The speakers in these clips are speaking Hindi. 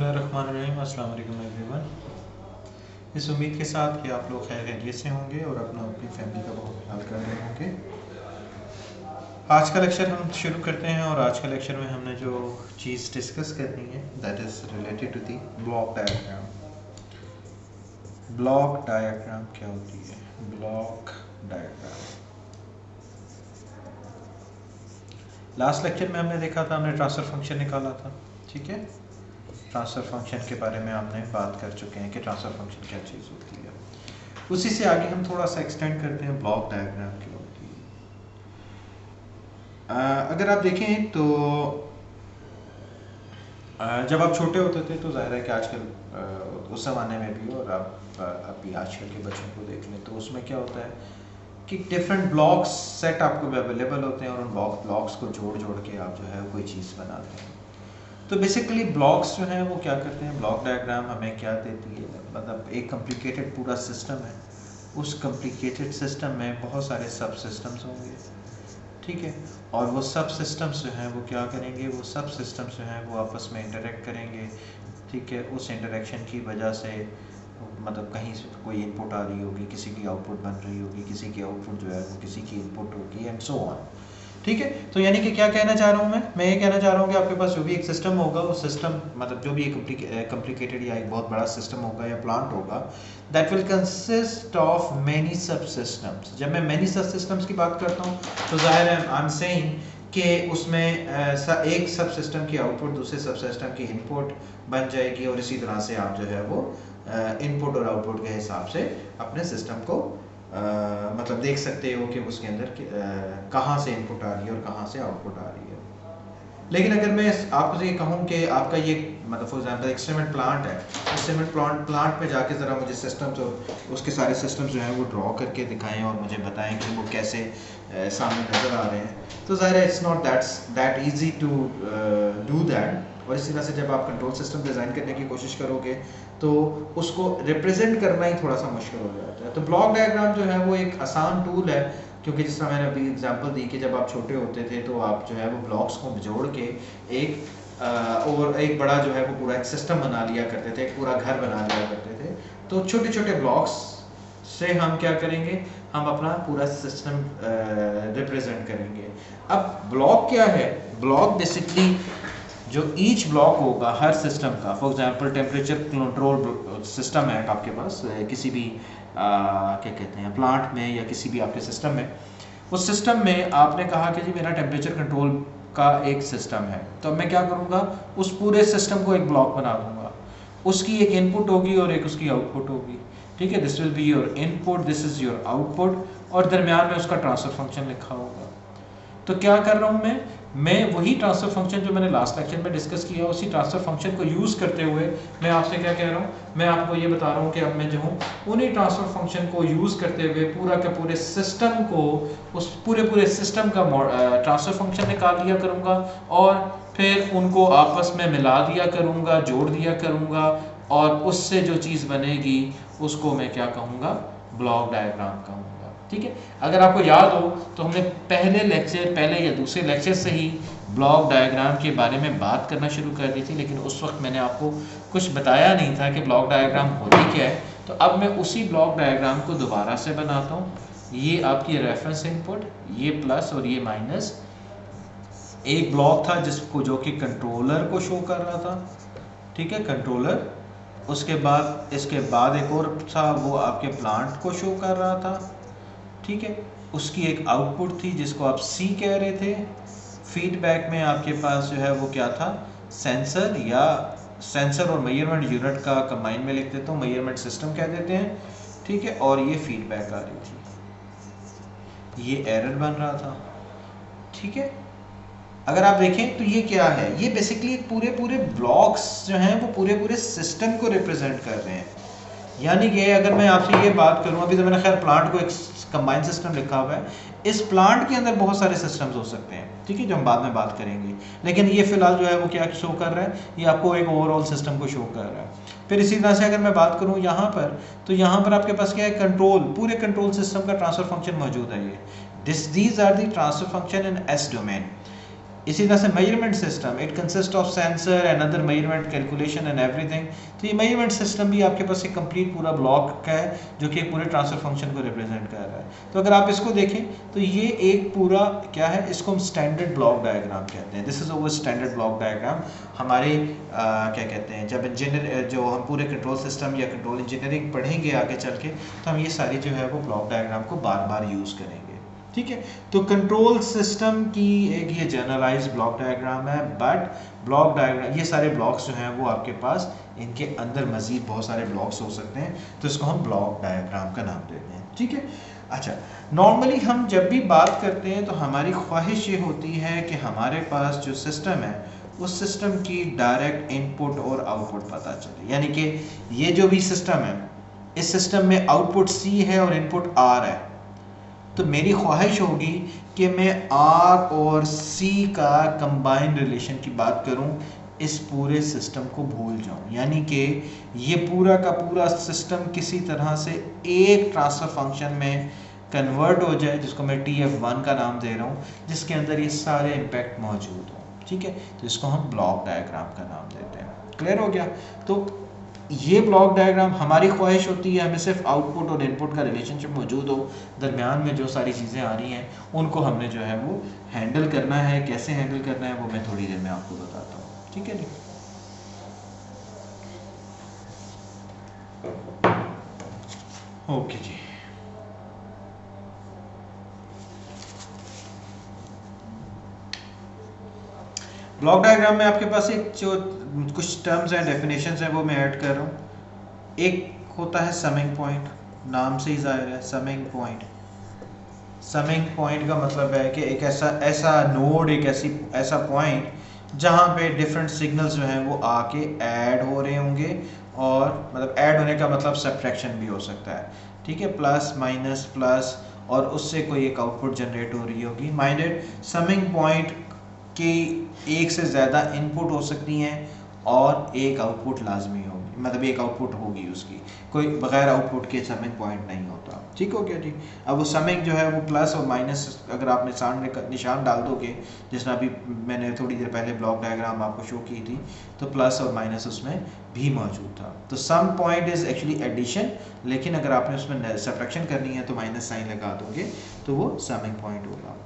बिस्मिल्लाहिर्रहमानिर्रहीम। अस्सलाम वालेकुम एवरीवन। इस उम्मीद के साथ कि आप लोग खैर खैरियत से होंगे और अपनी फैमिली का बहुत ख्याल कर रहे होंगे। आज का लेक्चर हम शुरू करते हैं और आज का लेक्चर में हमने जो चीज़ डिस्कस करनी है that is related to the block diagram. Block diagram क्या होती है? ब्लॉक डायग्राम लास्ट लेक्चर में हमने देखा था, हमने ट्रांसफ़र फंक्शन निकाला था। ठीक है, ट्रांसफ़र फंक्शन के बारे में हमने बात कर चुके हैं कि ट्रांसफ़र फंक्शन क्या चीज़ होती है। उसी से आगे हम थोड़ा सा एक्सटेंड करते हैं, ब्लॉक डायग्राम क्या होती है। अगर आप देखें तो जब आप छोटे होते थे तो ज़ाहिर है कि आजकल उस ज़माने में भी और आप अभी आजकल के बच्चों को देख लें तो उसमें क्या होता है कि डिफरेंट ब्लॉक्स सेट आपको अवेलेबल होते हैं और उन ब्लॉक्स को जोड़ जोड़ के आप जो है कोई चीज़ बनाते हैं। तो बेसिकली ब्लॉक्स जो हैं वो क्या करते हैं, ब्लॉक डायग्राम हमें क्या देती है, मतलब एक कॉम्प्लिकेटेड पूरा सिस्टम है, उस कॉम्प्लिकेटेड सिस्टम में बहुत सारे सब सिस्टम्स होंगे। ठीक है, और वो सब सिस्टम्स जो हैं वो क्या करेंगे, वो सब सिस्टम्स जो हैं वो आपस में इंटरेक्ट करेंगे। ठीक है, उस इंटरेक्शन की वजह से मतलब कहीं से कोई इनपुट आ रही होगी, किसी की आउटपुट बन रही होगी, किसी की आउटपुट जो है वो किसी की इनपुट होगी एंड सो ऑन। ठीक है, तो यानी कि क्या कहना चाह रहा हूँ मैं ये कहना चाह रहा हूँ कि आपके पास जो भी एक सिस्टम होगा, वो सिस्टम मतलब जो भी एक कॉम्प्लिकेटेड या एक बहुत बड़ा सिस्टम होगा या प्लांट होगा, that will consist of many सब सिस्टम्स। जब मैं मैनी सब सिस्टम्स की बात करता हूँ तो ज़ाहिर है आई एम सेइंग कि उसमें एक सब सिस्टम की आउटपुट दूसरे सब सिस्टम की इनपुट बन जाएगी और इसी तरह से आप जो है वो इनपुट और आउटपुट के हिसाब से अपने सिस्टम को मतलब देख सकते हो कि उसके अंदर कहाँ से इनपुट आ रही है और कहाँ से आउटपुट आ रही है। लेकिन अगर मैं आपको ये कहूँ कि आपका ये मतलब फॉर एग्जांपल एक सीमेंट प्लांट है, उस सीमेंट प्लांट पे जाके ज़रा मुझे सिस्टम्स और उसके सारे सिस्टम्स जो हैं वो ड्रॉ करके दिखाएं और मुझे बताएं कि वो कैसे सामने नज़र आ रहे हैं, तो ज़ाहिर है it's not that easy to do that. और इसी तरह से जब आप कंट्रोल सिस्टम डिज़ाइन करने की कोशिश करोगे तो उसको रिप्रेजेंट करना ही थोड़ा सा मुश्किल हो जाता है। तो ब्लॉक डायग्राम जो है वो एक आसान टूल है, क्योंकि जिस तरह मैंने अभी एग्जांपल दी कि जब आप छोटे होते थे तो आप जो है वो ब्लॉक्स को जोड़ के एक बड़ा जो है वो पूरा एक सिस्टम बना लिया करते थे, एक पूरा घर बना लिया करते थे। तो छोटे छोटे ब्लॉक्स से हम क्या करेंगे, हम अपना पूरा सिस्टम रिप्रेजेंट करेंगे। अब ब्लॉक क्या है? ब्लॉक बेसिकली जो ईच ब्लॉक होगा हर सिस्टम का, for example temperature control system है आपके पास किसी भी क्या कहते हैं प्लांट में या किसी भी आपके सिस्टम में, उस सिस्टम में आपने कहा कि जी मेरा टेम्परेचर कंट्रोल का एक सिस्टम है, तो मैं क्या करूँगा, उस पूरे सिस्टम को एक ब्लॉक बना दूँगा। उसकी एक इनपुट होगी और एक उसकी आउटपुट होगी। ठीक है, this will be your input, this is your output, और दरमियान में उसका ट्रांसफ़र फंक्शन लिखा होगा। तो क्या कर रहा हूँ मैं वही ट्रांसफ़र फंक्शन जो मैंने लास्ट लेक्चर में डिस्कस किया, उसी ट्रांसफ़र फंक्शन को यूज़ करते हुए मैं आपसे क्या कह रहा हूँ, मैं आपको ये बता रहा हूँ कि अब मैं जो हूँ उन्हीं ट्रांसफ़र फंक्शन को यूज़ करते हुए पूरा के पूरे सिस्टम को, उस पूरे सिस्टम का ट्रांसफ़र फंक्शन निकाल लिया करूँगा और फिर उनको आपस में मिला दिया करूँगा, जोड़ दिया करूँगा, और उससे जो चीज़ बनेगी उसको मैं क्या कहूँगा, ब्लॉक डायग्राम कहूँगा। ठीक है, अगर आपको याद हो तो हमने पहले या दूसरे लेक्चर से ही ब्लॉक डायग्राम के बारे में बात करना शुरू कर दी थी, लेकिन उस वक्त मैंने आपको कुछ बताया नहीं था कि ब्लॉक डायग्राम होती क्या है। तो अब मैं उसी ब्लॉक डायग्राम को दोबारा से बनाता हूँ। ये आपकी रेफरेंस इनपुट, ये प्लस और ये माइनस, एक ब्लॉक था जिसको जो कि कंट्रोलर को शो कर रहा था। ठीक है, कंट्रोलर, उसके बाद इसके बाद एक और था वो आपके प्लांट को शो कर रहा था। ठीक है, उसकी एक आउटपुट थी जिसको आप सी कह रहे थे। फीडबैक में आपके पास जो है वो क्या था, सेंसर, या सेंसर और मेजरमेंट यूनिट का कंबाइन में लिख देता हूँ, मेजरमेंट सिस्टम कह देते हैं। ठीक है, और ये फीडबैक आ रही थी, ये एरर बन रहा था। ठीक है, अगर आप देखें तो ये क्या है, ये बेसिकली पूरे ब्लॉक्स जो हैं वो पूरे सिस्टम को रिप्रेजेंट कर रहे हैं। यानी कि अगर मैं आपसे ये बात करूं, अभी तो मैंने खैर प्लांट को एक कंबाइन सिस्टम लिखा हुआ है, इस प्लांट के अंदर बहुत सारे सिस्टम्स हो सकते हैं। ठीक है, जो हम बाद में बात करेंगे, लेकिन ये फिलहाल जो है वो क्या शो कर रहा है, ये आपको एक ओवरऑल सिस्टम को शो कर रहा है। फिर इसी तरह से अगर मैं बात करूं यहाँ पर, तो यहाँ पर आपके पास क्या है, कंट्रोल, पूरे कंट्रोल सिस्टम का ट्रांसफर फंक्शन मौजूद है। ये these are the transfer function in s domain. इसी तरह से measurement system, it consist of sensor and other measurement calculation and everything. तो ये मेजरमेंट सिस्टम भी आपके पास एक कंप्लीट पूरा ब्लॉक का है जो कि पूरे ट्रांसफर फंक्शन को रिप्रेजेंट कर रहा है। तो अगर आप इसको देखें तो ये एक पूरा क्या है, इसको हम स्टैंडर्ड ब्लॉक डायग्राम कहते हैं। This is over standard block diagram. हमारे क्या कहते हैं, जब इंजीनियर जो हम पूरे कंट्रोल सिस्टम या कंट्रोल इंजीनियरिंग पढ़ेंगे आगे चल के, तो हम ये सारी जो है वो ब्लॉक डायग्राम को बार बार यूज़ करेंगे। ठीक है, तो कंट्रोल सिस्टम की एक ये जनरलाइज ब्लॉक डायग्राम है, बट ब्लॉक डायग्राम ये सारे ब्लॉक्स जो हैं वो आपके पास इनके अंदर मजीद बहुत सारे ब्लॉक्स हो सकते हैं, तो इसको हम ब्लॉक डायग्राम का नाम देते हैं। ठीक है, अच्छा, नॉर्मली हम जब भी बात करते हैं तो हमारी ख्वाहिश ये होती है कि हमारे पास जो सिस्टम है उस सिस्टम की डायरेक्ट इनपुट और आउटपुट पता चले। यानी कि ये जो भी सिस्टम है, इस सिस्टम में आउटपुट C है और इनपुट R है, तो मेरी ख्वाहिश होगी कि मैं R और C का कंबाइंड रिलेशन की बात करूं, इस पूरे सिस्टम को भूल जाऊं। यानी कि ये पूरा का पूरा सिस्टम किसी तरह से एक ट्रांसफर फंक्शन में कन्वर्ट हो जाए, जिसको मैं TF1 का नाम दे रहा हूं, जिसके अंदर ये सारे इम्पैक्ट मौजूद हों। ठीक है, तो इसको हम ब्लॉक डायग्राम का नाम देते हैं। क्लियर हो गया? तो ये ब्लॉक डायग्राम हमारी ख्वाहिश होती है हमें सिर्फ आउटपुट और इनपुट का रिलेशनशिप मौजूद हो, दरमियान में जो सारी चीज़ें आ रही हैं उनको हमने जो है वो हैंडल करना है। कैसे हैंडल करना है वो मैं थोड़ी देर में आपको बताता हूँ। ठीक है जी, ओके जी। ब्लॉक डायग्राम में आपके पास एक जो कुछ टर्म्स एंड डेफिनेशंस हैं वो मैं ऐड कर रहा हूँ। एक होता है समिंग पॉइंट, नाम से ही जाहिर है समिंग पॉइंट। समिंग पॉइंट का मतलब है कि एक ऐसा नोड, एक ऐसा पॉइंट जहाँ पे डिफरेंट सिग्नल्स जो हैं वो आके ऐड हो रहे होंगे, और मतलब ऐड होने का मतलब सब्ट्रैक्शन भी हो सकता है। ठीक है, प्लस माइनस प्लस, और उससे कोई एक आउटपुट जनरेट हो रही होगी। माइंडेड समिंग पॉइंट कि एक से ज़्यादा इनपुट हो सकती हैं और एक आउटपुट लाजमी होगी, मतलब एक आउटपुट होगी उसकी, कोई बगैर आउटपुट के समिंग पॉइंट नहीं होता। ठीक हो गया जी। अब वो समिंग जो है वो प्लस और माइनस अगर आप निशान डाल दोगे, जिसमें अभी मैंने थोड़ी देर पहले ब्लॉक डायग्राम आपको शो की थी, तो प्लस और माइनस उसमें भी मौजूद था। तो sum point is actually addition, लेकिन अगर आपने उसमें सब्ट्रैक्शन करनी है तो माइनस साइन लगा दोगे तो वो समिंग पॉइंट होगा।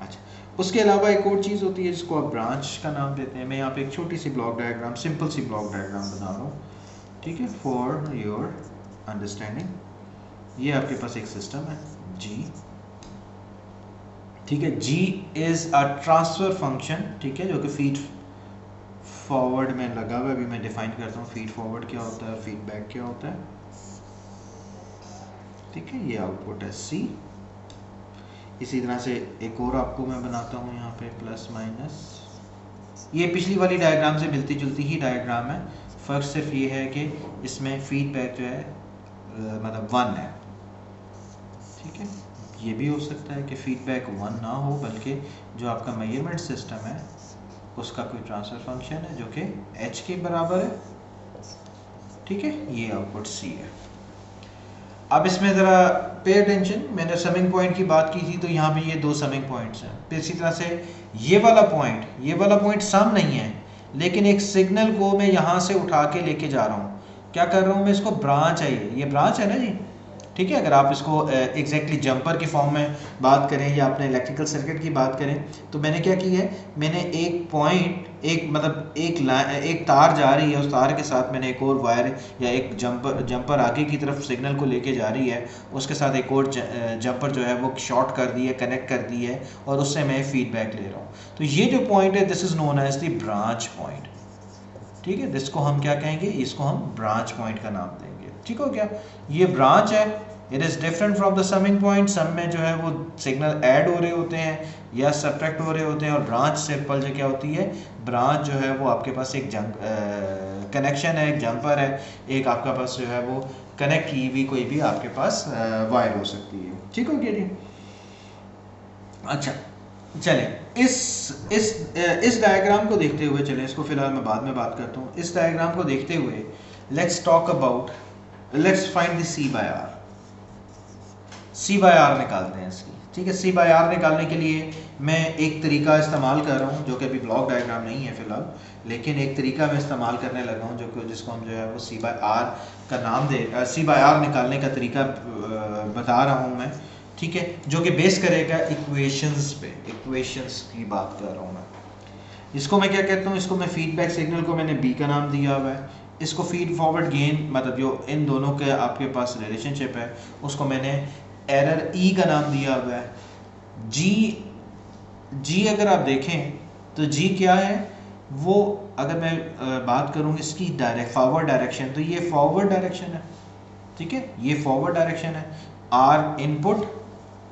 अच्छा, उसके अलावा एक और चीज़ होती है जिसको आप ब्रांच का नाम देते हैं। मैं यहाँ पे एक छोटी सी ब्लॉक डायग्राम, सिंपल सी ब्लॉक डायग्राम बना रहा हूँ। ठीक है, फॉर योर अंडरस्टैंडिंग। ये आपके पास एक सिस्टम है G। ठीक है, G is a transfer function, ठीक है, जो कि फीड फॉरवर्ड में लगा हुआ है। अभी मैं डिफाइन करता हूँ फीड फॉरवर्ड क्या होता है और फीडबैक क्या होता है। ठीक है, ये आउटपुट है C। इसी तरह से एक और आपको मैं बनाता हूँ यहाँ पे प्लस माइनस। ये पिछली वाली डायग्राम से मिलती जुलती ही डायग्राम है, फ़र्क सिर्फ ये है कि इसमें फीडबैक जो है मतलब 1 है। ठीक है, ये भी हो सकता है कि फीडबैक 1 ना हो, बल्कि जो आपका मेजरमेंट सिस्टम है उसका कोई ट्रांसफर फंक्शन है जो कि h के बराबर है। ठीक है, ये आउटपुट C है। अब इसमें ज़रा पे अटेंशन, मैंने समिंग पॉइंट की बात की थी, तो यहाँ पे ये दो समिंग पॉइंट्स हैं। फिर इसी तरह से ये वाला पॉइंट सम नहीं है, लेकिन एक सिग्नल को मैं यहाँ से उठा के लेके जा रहा हूँ। क्या कर रहा हूँ मैं, इसको ब्रांच है, ये ब्रांच है ना जी। ठीक है, अगर आप इसको एग्जैक्टली जंपर के फॉर्म में बात करें या अपने इलेक्ट्रिकल सर्किट की बात करें, तो मैंने क्या की है, मैंने एक पॉइंट, एक तार जा रही है, उस तार के साथ मैंने एक और वायर या एक जंपर आगे की तरफ सिग्नल को लेके जा रही है, उसके साथ एक और जंपर जो है वो शॉर्ट कर दी है, कनेक्ट कर दी है, और उससे मैं फीडबैक ले रहा हूँ। तो ये जो पॉइंट है, this is known as the branch point. ठीक है, जिसको हम क्या कहेंगे, इसको हम ब्रांच पॉइंट का नाम देंगे। ठीक हो गया, ये ब्रांच है। It is different from the summing point. Sum में जो है वो सिग्नल ऐड हो रहे होते हैं या सब्ट्रैक्ट हो रहे होते हैं, और ब्रांच सिंपल जो क्या होती है, ब्रांच जो है वो आपके पास एक कनेक्शन है, एक जंपर है, एक आपका पास जो है वो कनेक्ट की हुई कोई भी आपके पास वायर हो सकती है। ठीक हो गया जी। अच्छा, चलें इस डायग्राम को देखते हुए, चलें इसको फिलहाल मैं बाद में बात करता हूँ। इस डायग्राम को देखते हुए let's find the C/R। C/R निकालते हैं इसकी। ठीक है। सी बाय आर निकालने के लिए मैं एक तरीका इस्तेमाल कर रहा हूँ जो कि अभी ब्लॉक डायग्राम नहीं है फ़िलहाल, लेकिन एक तरीका मैं इस्तेमाल करने लगा हूँ जिसको हम जो है वो सी बाय आर का नाम दे, सी बाय आर निकालने का तरीका बता रहा हूँ मैं, ठीक है, जो कि बेस करेगा इक्वेशंस पे, इक्वेशंस की बात कर रहा हूँ मैं। इसको मैं क्या कहता हूँ, इसको मैं फीडबैक सिग्नल को मैंने बी का नाम दिया हुआ है, इसको फीड फॉरवर्ड गेन मतलब जो इन दोनों के आपके पास रिलेशनशिप है उसको मैंने एरर ई का नाम दिया हुआ है। जी अगर आप देखें तो जी क्या है, वो अगर मैं बात करूँ इसकी डायरेक्ट फॉरवर्ड डायरेक्शन, तो ये फॉरवर्ड डायरेक्शन है, ठीक है, ये फॉरवर्ड डायरेक्शन है। आर इनपुट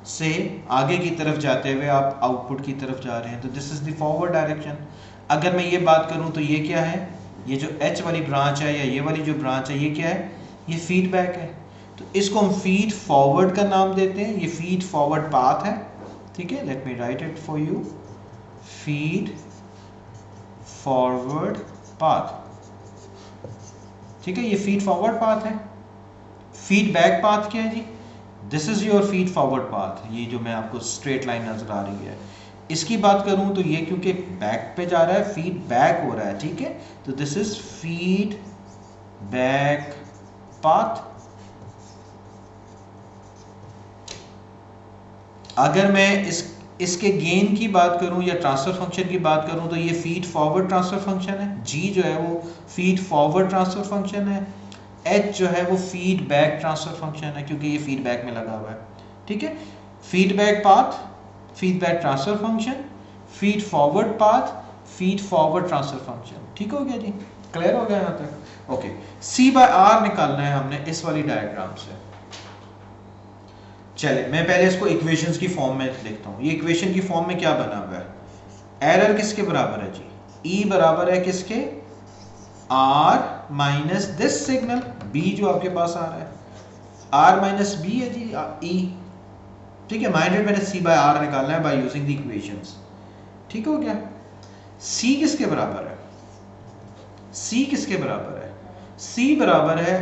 से आगे की तरफ जाते हुए आप आउटपुट की तरफ जा रहे हैं, तो this is the forward direction. अगर मैं ये बात करूं तो ये क्या है, ये जो एच वाली ब्रांच है या ये वाली जो ब्रांच है ये क्या है, ये फीडबैक है, तो इसको हम फीड फॉरवर्ड का नाम देते हैं, ये फीड फॉरवर्ड पाथ है, ठीक है। Let me write it for you, feed forward path, ठीक है, ये फीड फॉरवर्ड पाथ है। फीडबैक पाथ क्या है जी, this is your feed forward path, ये जो मैं आपको स्ट्रेट लाइन नजर आ रही है। इसकी बात करूं तो ये क्योंकि बैक पे जा रहा है, फीडबैक हो रहा है, ठीक है, तो this is feed back path. अगर मैं इसके गेन की बात करूं या ट्रांसफर फंक्शन की बात करूं तो ये फीड फॉरवर्ड ट्रांसफर फंक्शन है, जी जो है वो फीड फॉरवर्ड ट्रांसफर फंक्शन है, एच जो है वो फीडबैक ट्रांसफर फंक्शन है क्योंकि ये फीडबैक में लगा हुआ है, ठीक है। Feedback path, feedback transfer function, feed forward path, feed forward transfer function, ठीक हो गया जी, क्लियर हो गया यहाँ तक। ओके, सी बाय आर निकालना है हमने इस वाली डायग्राम से। चले मैं पहले इसको इक्वेशंस की फॉर्म में लिखता हूँ। ये इक्वेशन की फॉर्म में क्या बना हुआ है, एरर किसके बराबर है जी, ई बराबर है किसके, R minus this signal B जो आपके पास आ रहा है, आर माइनस बी है जी ई, ठीक है। माइंडेड मैंने सी बाय आर निकालना है बाय यूजिंग द इक्वेशंस, ठीक हो गया। सी किसके बराबर है, सी किसके बराबर है, सी बराबर है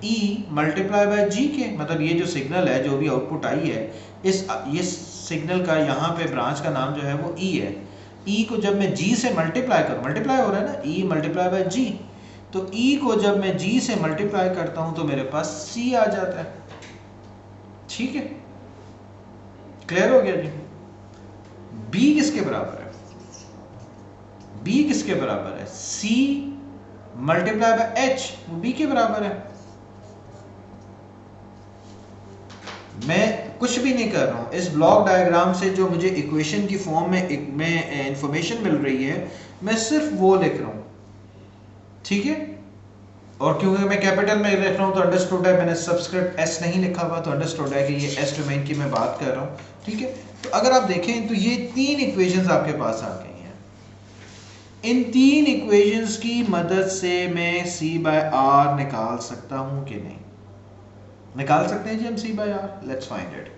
ई मल्टीप्लाई बाय जी के, मतलब ये जो सिग्नल है जो भी आउटपुट आई है ये सिग्नल का यहाँ पे ब्रांच का नाम जो है वो ई है। ई को जब मैं जी से मल्टीप्लाई करूँ, मल्टीप्लाई हो रहा है ना, ई मल्टीप्लाई बाय जी, तो ई को जब मैं जी से मल्टीप्लाई करता हूं तो मेरे पास सी आ जाता है, ठीक है, क्लियर हो गया जी। बी किसके बराबर है, बी किसके बराबर है, सी मल्टीप्लाई बाय एच, वो बी के बराबर है। मैं कुछ भी नहीं कर रहा हूं, इस ब्लॉक डायग्राम से जो मुझे इक्वेशन की फॉर्म में इंफॉर्मेशन मिल रही है मैं सिर्फ वो लिख रहा हूं, ठीक है। और क्योंकि मैं कैपिटल में लिख रहा हूं तो अंडरस्टूड है, मैंने सबस्क्रिप्ट एस नहीं लिखा हुआ तो अंडरस्टूड है कि ये एस डोमेन की मैं बात कर रहा हूं, ठीक है। तो अगर आप देखें तो ये तीन इक्वेशंस आपके पास आ गई हैं। इन तीन इक्वेशंस की मदद से मैं सी बाय आर निकाल सकता हूं कि नहीं, निकाल सकते हैं जी हम C by R, let's find it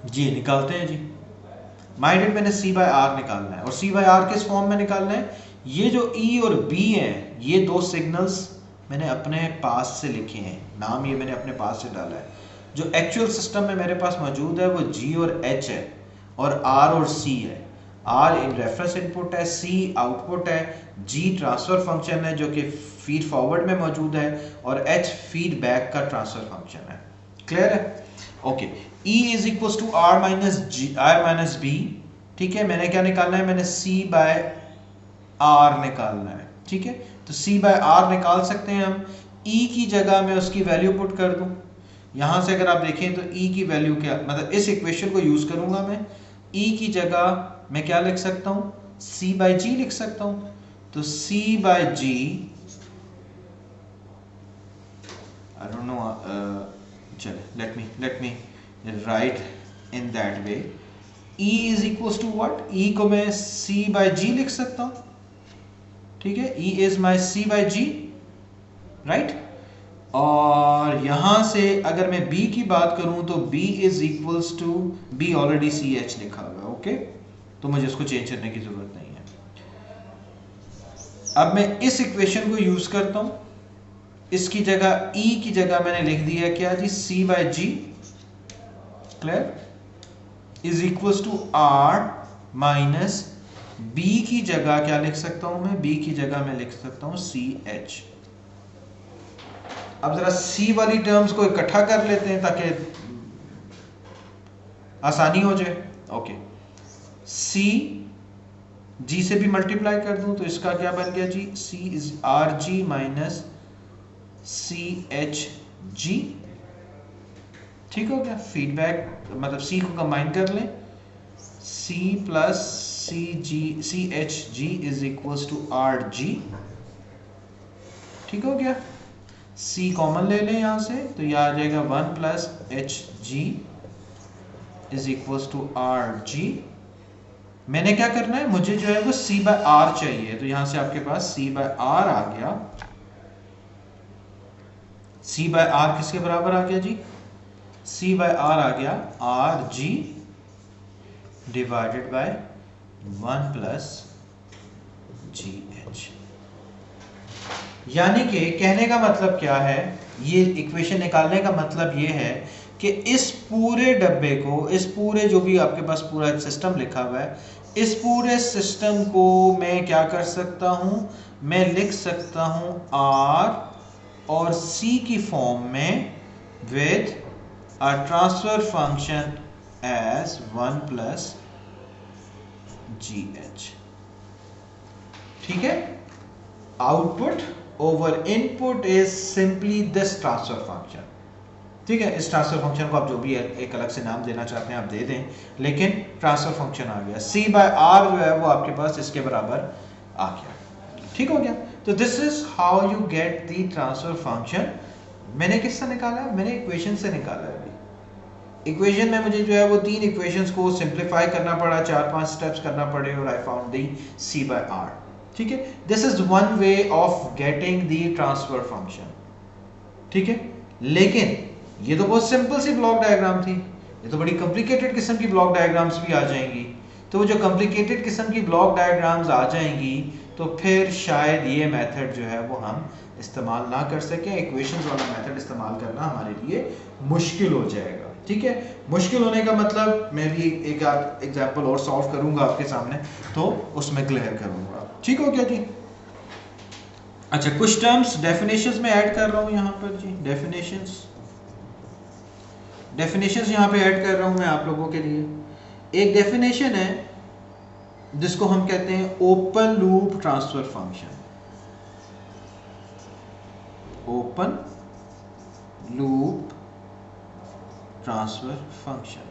जी, निकालते हैं जी। माइंडेड मैंने सी बाय आर निकालना है, और सी बाय आर किस फॉर्म में निकालना है, ये जो ई और बी हैं ये दो सिग्नल्स मैंने अपने पास से लिखे हैं, नाम ये मैंने अपने पास से डाला है। जो एक्चुअल सिस्टम में मेरे पास मौजूद है वो जी और एच है, और आर और सी है। आर इन रेफरेंस इनपुट है, सी आउटपुट है, जी ट्रांसफर फंक्शन है जो कि फीड फॉरवर्ड में मौजूद है, और एच फीडबैक का ट्रांसफर फंक्शन है, क्लियर है। Okay, E is equal to R minus B, ठीक है। मैंने क्या निकालना है, मैंने C बाय R निकालना है, ठीक है। तो C बाय R निकाल सकते हैं हम। E की जगह मैं उसकी वैल्यू पुट कर दूं, यहां से अगर आप देखें तो E की वैल्यू क्या, मतलब इस इक्वेशन को यूज करूंगा मैं, E की जगह मैं क्या लिख सकता हूं, C बाय G लिख सकता हूं। तो C by G, I don't know, चले let me write in that way. E is equal to what, E को मैं C बाय G लिख सकता हूं, ठीक है। E is my C by G, right. और यहां से अगर मैं B की बात करूं तो B is equals to, B already CH लिखा हुआ है, ओके, तो मुझे उसको चेंज करने की जरूरत नहीं है। अब मैं इस इक्वेशन को यूज करता हूं, इसकी जगह E की जगह मैंने लिख दिया क्या जी, C by G, clear, is equals to R minus B की जगह क्या लिख सकता हूं मैं, बी की जगह मैं लिख सकता हूं सी एच। अब जरा सी वाली टर्म्स को इकट्ठा कर लेते हैं ताकि आसानी हो जाए। ओके, सी जी से भी मल्टीप्लाई कर दूं तो इसका क्या बन गया जी, C is R G minus C H जी। ठीक हो गया, फीडबैक मतलब सी को कंबाइन कर लें, C plus C G C H G is equals to R G. ठीक हो गया, सी कॉमन ले लें यहां से तो यह आ जाएगा 1 plus H G is equals to R G. मैंने क्या करना है, मुझे जो है वो c बाय आर चाहिए, तो यहां से आपके पास c बाय आर आ गया। c बाय आर किसके बराबर आ गया जी, c बाय आर आ गया R G divided by 1 plus G H. यानी कि कहने का मतलब क्या है, ये इक्वेशन निकालने का मतलब ये है कि इस पूरे डब्बे को, इस पूरे जो भी आपके पास पूरा सिस्टम लिखा हुआ है, इस पूरे सिस्टम को मैं क्या कर सकता हूं, मैं लिख सकता हूं R और C की फॉर्म में with a transfer function as 1 plus G H. ठीक है, output over input is simply this transfer function. ठीक है, इस ट्रांसफर फंक्शन को आप जो भी एक अलग से नाम देना चाहते हैं आप दे दें, लेकिन ट्रांसफर फंक्शन आ गया, c बाय आर जो है वो आपके पास इसके बराबर आ गया। ठीक हो गया, तो this is how you get the transfer function. मैंने किससे निकाला, मैंने इक्वेशन से निकाला है। अभी इक्वेशन में मुझे जो है वो 3 इक्वेशंस को सिंप्लीफाई करना पड़ा, 4-5 स्टेप्स करना पड़े और I found the c by R. ठीक है, this is one way of getting the transfer function. ठीक है, लेकिन ये तो बहुत सिंपल सी ब्लॉक डायग्राम थी, ये तो बड़ी कॉम्प्लिकेटेड किस्म की ब्लॉक डायग्राम्स भी आ जाएंगी। तो जो कॉम्प्लिकेटेड किस्म की ब्लॉक डायग्राम्स आ जाएंगी तो फिर शायद ये मेथड जो है वो हम इस्तेमाल ना कर सकें, इक्वेशंस वाला मेथड इस्तेमाल करना हमारे लिए मुश्किल हो जाएगा। ठीक है, मुश्किल होने का मतलब मैं भी एक एग्जाम्पल और सॉल्व करूंगा आपके सामने तो उसमें क्लियर करूंगा। ठीक हो गया जी। अच्छा, कुछ टर्म्स डेफिनेशंस में ऐड कर रहा हूं यहाँ पर जी, डेफिनेशंस यहाँ पे ऐड कर रहा हूं मैं आप लोगों के लिए। एक डेफिनेशन है जिसको हम कहते हैं open loop transfer function. Open loop transfer function.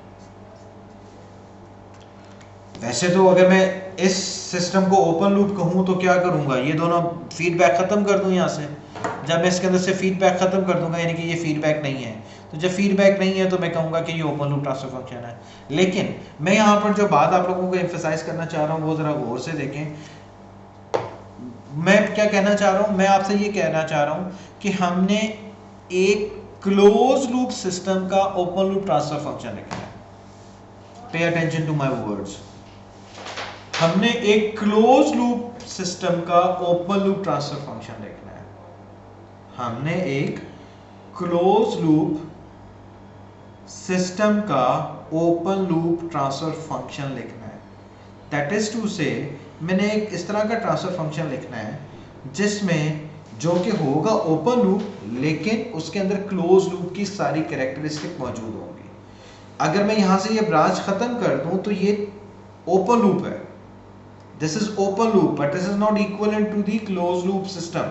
वैसे तो अगर मैं इस सिस्टम को ओपन लूप कहूं तो क्या करूंगा, ये दोनों फीडबैक खत्म कर दूं यहां से। जब मैं इसके अंदर से फीडबैक खत्म कर दूंगा, यानी कि ये फीडबैक नहीं है, तो जब फीडबैक नहीं है तो मैं कहूंगा कि ये ओपन लूप ट्रांसफर फंक्शन है। लेकिन मैं यहाँ पर जो बात आप लोगों को एम्फसाइज करना चाह रहा हूँ वो जरा गौर से देखें। मैं क्या कहना चाह रहा हूँ, मैं आपसे ये कहना चाह रहा हूँ कि हमने एक क्लोज लूप सिस्टम का ओपन लूप ट्रांसफर फंक्शन लिखा है। Pay attention to my words. हमने एक क्लोज लूप सिस्टम का ओपन लूप ट्रांसफर फंक्शन लिखना है। हमने एक क्लोज लूप सिस्टम का ओपन लूप ट्रांसफर फंक्शन लिखना है। दैट इज टू से मैंने एक इस तरह का ट्रांसफर फंक्शन लिखना है जिसमें जो कि होगा ओपन लूप, लेकिन उसके अंदर क्लोज लूप की सारी कैरेक्टरिस्टिक मौजूद होंगी। अगर मैं यहां से ये ब्रांच खत्म कर दूं तो ये ओपन लूप है, this is open loop, but this is not equivalent to the close loop system.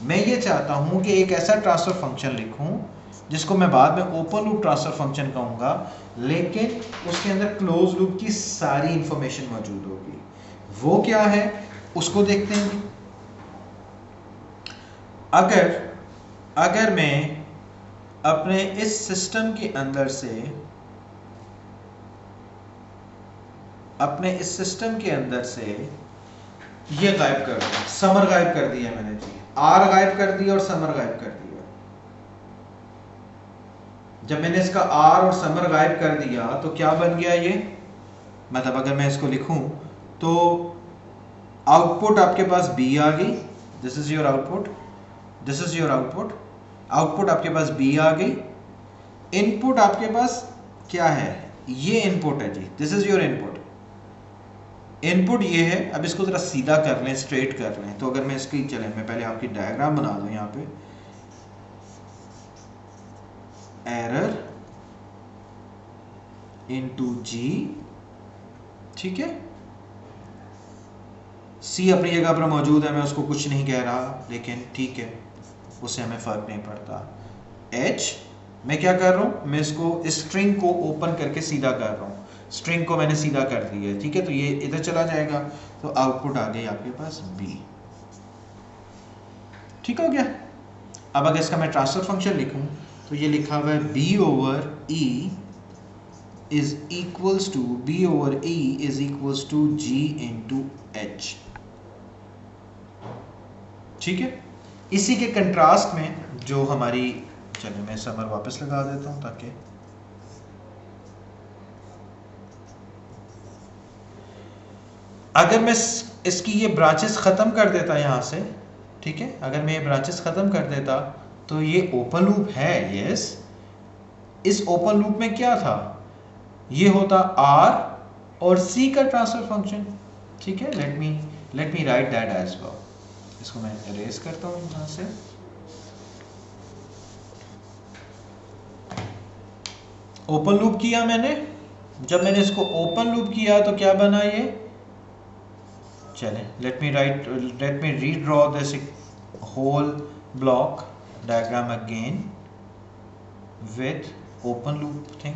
मैं ये चाहता हूं कि एक ऐसा ट्रांसफर फंक्शन लिखूं जिसको मैं बाद में ओपन लूप ट्रांसफर फंक्शन कहूंगा, लेकिन उसके अंदर क्लोज लूप की सारी इंफॉर्मेशन मौजूद होगी। वो क्या है उसको देखते हैं। अगर मैं अपने इस सिस्टम के अंदर से ये गायब कर दिया, समर गायब कर दिया मैंने जी, आर गायब कर दिया और समर गायब कर दिया। जब मैंने इसका आर और समर गायब कर दिया तो क्या बन गया ये, मतलब अगर मैं इसको लिखूं तो आउटपुट आपके पास बी आ गई, this is your output, this is your output, output आपके पास बी आ गई, इनपुट आपके पास क्या है, ये इनपुट है जी, this is your input, input ये है। अब इसको जरा सीधा कर लें, स्ट्रेट कर लें। तो अगर मैं इसकी, चलें मैं पहले आपकी डायग्राम बना दूं यहाँ पे, एरर इनटू जी, ठीक है, सी अपनी जगह पर मौजूद है, मैं उसको कुछ नहीं कह रहा, लेकिन ठीक है, उससे हमें फर्क नहीं पड़ता। एच मैं क्या कर रहा हूं, मैं इसको स्ट्रिंग को ओपन करके सीधा कर रहा हूं, स्ट्रिंग को मैंने सीधा कर दिया है, ठीक है, तो ये इधर चला जाएगा, तो आउटपुट आ गई आपके पास बी। ठीक हो गया। अब अगर इसका मैं ट्रांसफर फंक्शन लिखूं तो ये लिखा हुआ है B over E is equals to, B over E is equals to G into H, ठीक है। इसी के कंट्रास्ट में जो हमारी, चलिए मैं समर वापस लगा देता हूं ताकि अगर मैं इसकी ये ब्रांचेस खत्म कर देता यहां से, ठीक है, अगर मैं ये ब्रांचेस खत्म कर देता तो ये ओपन लूप है, यस। इस ओपन लूप में क्या था, ये होता आर और सी का ट्रांसफर फंक्शन, ठीक है। Let me write that as well. इसको मैं इरेज करता हूं यहां से। ओपन लूप किया मैंने, जब मैंने इसको ओपन लूप किया तो क्या बना ये, चलें let me redraw this whole block diagram again with open loop thing.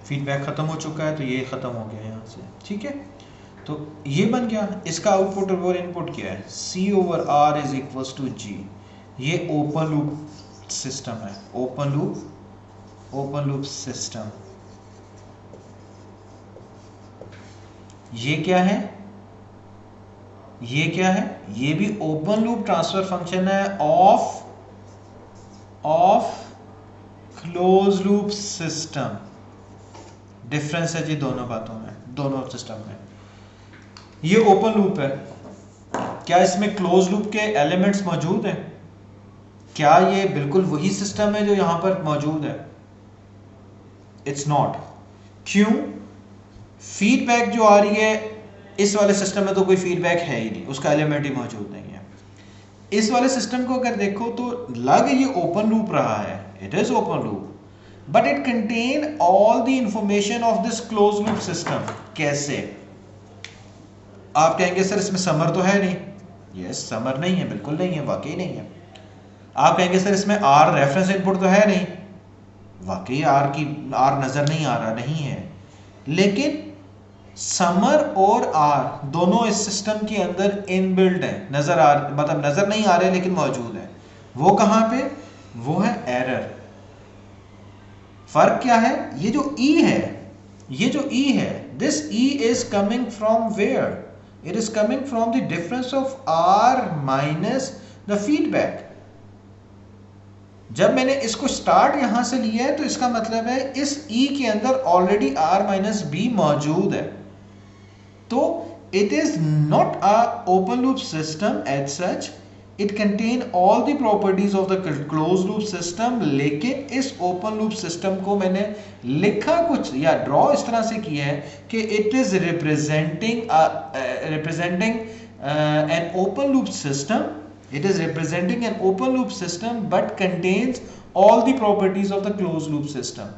Feedback खत्म हो चुका है तो ये खत्म हो गया यहाँ से, ठीक है। तो ये बन गया, इसका आउटपुट और इनपुट क्या है, C over R is equals to G। ये ओपन लूप सिस्टम है, ओपन लूप सिस्टम। ये क्या है, ये क्या है, ये भी ओपन लूप ट्रांसफर फंक्शन है of close loop system. Difference है जी दोनों बातों में, दोनों सिस्टम में। ये ओपन लूप है, क्या इसमें क्लोज लूप के एलिमेंट्स मौजूद हैं, क्या ये बिल्कुल वही सिस्टम है जो यहां पर मौजूद है, इट्स नॉट। क्यों, फीडबैक जो आ रही है इस वाले सिस्टम में तो कोई फीडबैक है ही नहीं, उसका एलिमेंट ही मौजूद नहीं है। इस वाले सिस्टम को अगर देखो तो लग ये ओपन लूप रहा है, it is open loop, but it contain all the information of this close loop system. कैसे, आप कहेंगे सर इसमें समर तो है नहीं, यस समर नहीं है, बिल्कुल नहीं है, वाकई नहीं है। आप कहेंगे सर इसमें आर रेफरेंस इनपुट तो है नहीं, वाकई आर नजर नहीं आ रहा, नहीं है। लेकिन समर और आर दोनों इस सिस्टम के अंदर इनबिल्ट है, मतलब नजर नहीं आ रहे लेकिन मौजूद है। वो कहां पे, वो है एरर। फर्क क्या है, ये जो ई है, ये जो ई है, this E is coming from where, it is coming from the difference of R minus the feedback. जब मैंने इसको स्टार्ट यहां से लिया है तो इसका मतलब है इस ई के अंदर ऑलरेडी आर माइनस बी मौजूद है। तो it is not a open loop system as such, it contain all the properties of the closed loop system। लेकिन इस open loop system को मैंने लिखा कुछ या ड्रॉ इस तरह से किया है कि it is representing an open loop system, it is representing an open loop system but contains all the properties of the closed loop system।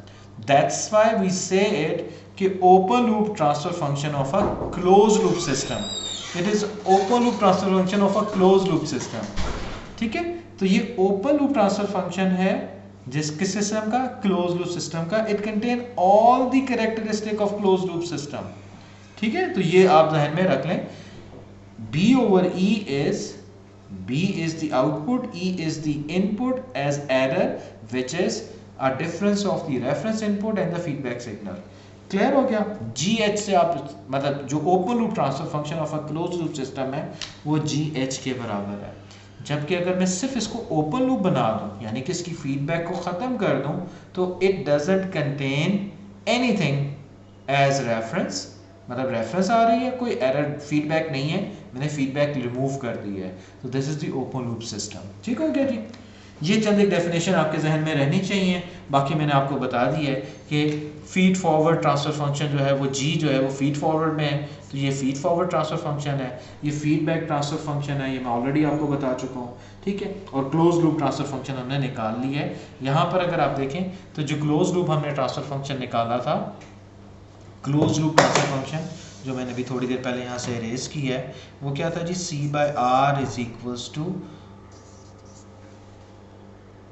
That's why we say it कि open loop transfer function of a closed loop system, it is open loop transfer function of a closed loop system, ठीक है। तो ये open loop transfer function है किस सिस्टम का, closed loop system का। it contain all the characteristic of closed loop system, ठीक है। तो ये आप ध्यान में रख लें, B over E is the output, E is the input as error which is a difference of the reference input and the feedback signal। Clear हो गया। GH से आप मतलब जो open loop transfer function of a close loop system है वो GH के बराबर है। जबकि अगर मैं सिर्फ इसको ओपन लूप बना दूं, यानी कि इसकी फीडबैक को खत्म कर दूं, तो it doesn't contain anything as reference, मतलब रेफरेंस आ रही है, कोई एरर फीडबैक नहीं है, मैंने फीडबैक रिमूव कर दी है। तो this is the open loop system. ठीक हो गया जी। ये चंद एक डेफिनेशन आपके जहन में रहनी चाहिए। बाकी मैंने आपको बता दिया है कि फीड फॉरवर्ड ट्रांसफ़र फंक्शन जो है वो जी जो है वो फीड फॉरवर्ड में है, तो ये फीड फॉरवर्ड ट्रांसफ़र फंक्शन है। ये फीडबैक ट्रांसफ़र फंक्शन है, ये मैं ऑलरेडी आपको बता चुका हूँ, ठीक है। और क्लोज लूप ट्रांसफ़र फंक्शन हमने निकाल लिया है। यहाँ पर अगर आप देखें तो जो क्लोज लूप हमने ट्रांसफ़र फंक्शन निकाला था, क्लोज लूप ट्रांसफ़र फंक्शन जो मैंने अभी थोड़ी देर पहले यहाँ से इरेज किया है, वो क्या था जी, C/R इज इक्वल्स टू,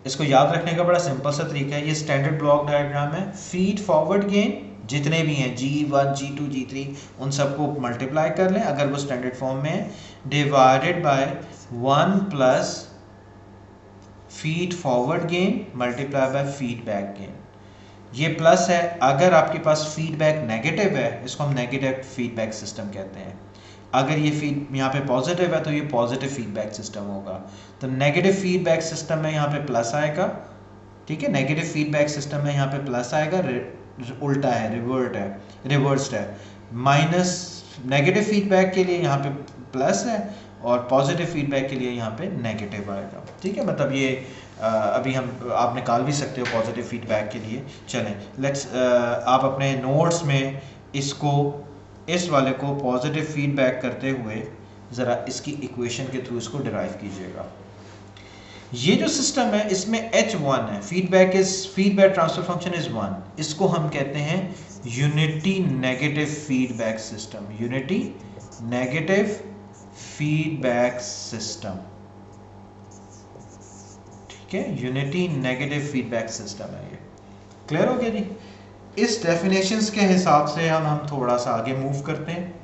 इसको याद रखने का बड़ा सिंपल सा तरीका है, ये स्टैंडर्ड ब्लॉक डायग्राम है। फीड फॉरवर्ड गेन जितने भी हैं G1 G2 G3 उन सबको मल्टीप्लाई कर लें अगर वो स्टैंडर्ड फॉर्म में है, divided by 1 plus feed forward gain multiply by feedback gain. ये प्लस है अगर आपके पास फीडबैक नेगेटिव है, इसको हम नेगेटिव फीडबैक सिस्टम कहते हैं। अगर ये फीड यहाँ पे पॉजिटिव है तो ये पॉजिटिव फीडबैक सिस्टम होगा। तो नेगेटिव फीडबैक सिस्टम में यहाँ पे प्लस आएगा, ठीक है, नेगेटिव फीडबैक सिस्टम में यहाँ पे प्लस आएगा, उल्टा है, रिवर्स्ड है। माइनस नेगेटिव फीडबैक के लिए यहाँ पे प्लस है और पॉजिटिव फीडबैक के लिए यहाँ पे नेगेटिव आएगा, ठीक है। मतलब ये अभी हम आप निकाल भी सकते हो पॉजिटिव फीडबैक के लिए। चलें लेट्स आप अपने नोट्स में इसको, इस वाले को पॉजिटिव फीडबैक करते हुए ज़रा इसकी इक्वेशन के थ्रू इसको डिराइव कीजिएगा। ये जो सिस्टम है इसमें H1 है, फीडबैक ट्रांसफर फंक्शन इज 1, इसको हम कहते हैं unity negative feedback system, unity negative feedback system, ठीक है, यूनिटी नेगेटिव फीडबैक सिस्टम है ये। क्लियर हो गया जी। इस डेफिनेशंस के हिसाब से हम थोड़ा सा आगे मूव करते हैं।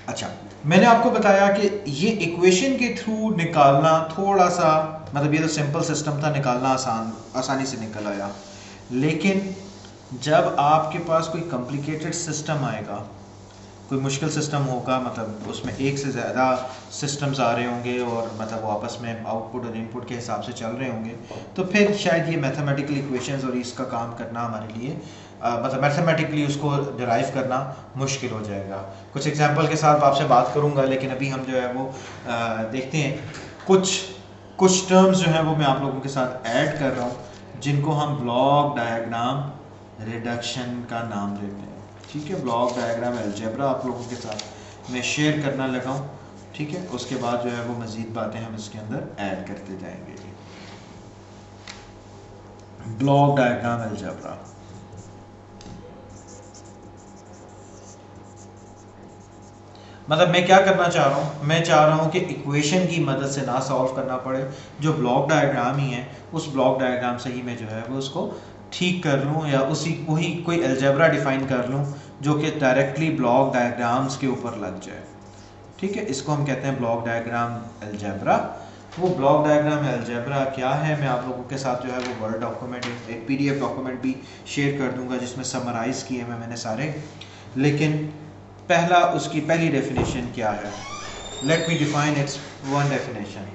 अच्छा, मैंने आपको बताया कि ये इक्वेशन के थ्रू निकालना थोड़ा सा, मतलब ये तो सिंपल सिस्टम था, निकालना आसानी से निकल आया। लेकिन जब आपके पास कोई कॉम्प्लिकेटेड सिस्टम आएगा, कोई मुश्किल सिस्टम होगा, मतलब उसमें एक से ज़्यादा सिस्टम्स आ रहे होंगे और मतलब वो आपस में आउटपुट और इनपुट के हिसाब से चल रहे होंगे, तो फिर शायद ये मैथमेटिकल इक्वेशंस और इसका काम करना हमारे लिए मतलब मैथमेटिकली उसको डिराइव करना मुश्किल हो जाएगा। कुछ एग्जांपल के साथ आपसे बात करूंगा, लेकिन अभी हम जो है वो देखते हैं कुछ टर्म्स जो हैं वो मैं आप लोगों के साथ ऐड कर रहा हूँ, जिनको हम ब्लॉक डायग्राम रिडक्शन का नाम देते हैं, ठीक है। ब्लॉक डायग्राम अलजेब्रा आप लोगों के साथ मैं शेयर करना लगा हूँ, ठीक है। उसके बाद जो है वो मज़ीद बातें हम इसके अंदर ऐड करते जाएंगे। ब्लॉक डायग्राम अलजेब्रा, मतलब मैं क्या करना चाह रहा हूँ, मैं चाह रहा हूँ कि इक्वेशन की मदद से ना सॉल्व करना पड़े, जो ब्लॉक डायग्राम ही है उस ब्लॉक डायग्राम से ही मैं जो है वो उसको ठीक कर लूँ, या वही कोई अलजेब्रा डिफाइन कर लूँ जो कि डायरेक्टली ब्लॉक डायग्राम्स के ऊपर लग जाए, ठीक है। इसको हम कहते हैं ब्लॉक डायग्राम अलजेब्रा। वो ब्लॉक डायग्राम अलजेब्रा क्या है, मैं आप लोगों के साथ जो है वो वर्ड डॉक्यूमेंट, एक PDF डॉक्यूमेंट भी शेयर कर दूंगा जिसमें समराइज़ किए हैं मैंने सारे। लेकिन उसकी पहली डेफिनेशन क्या है, let me define it's one definition.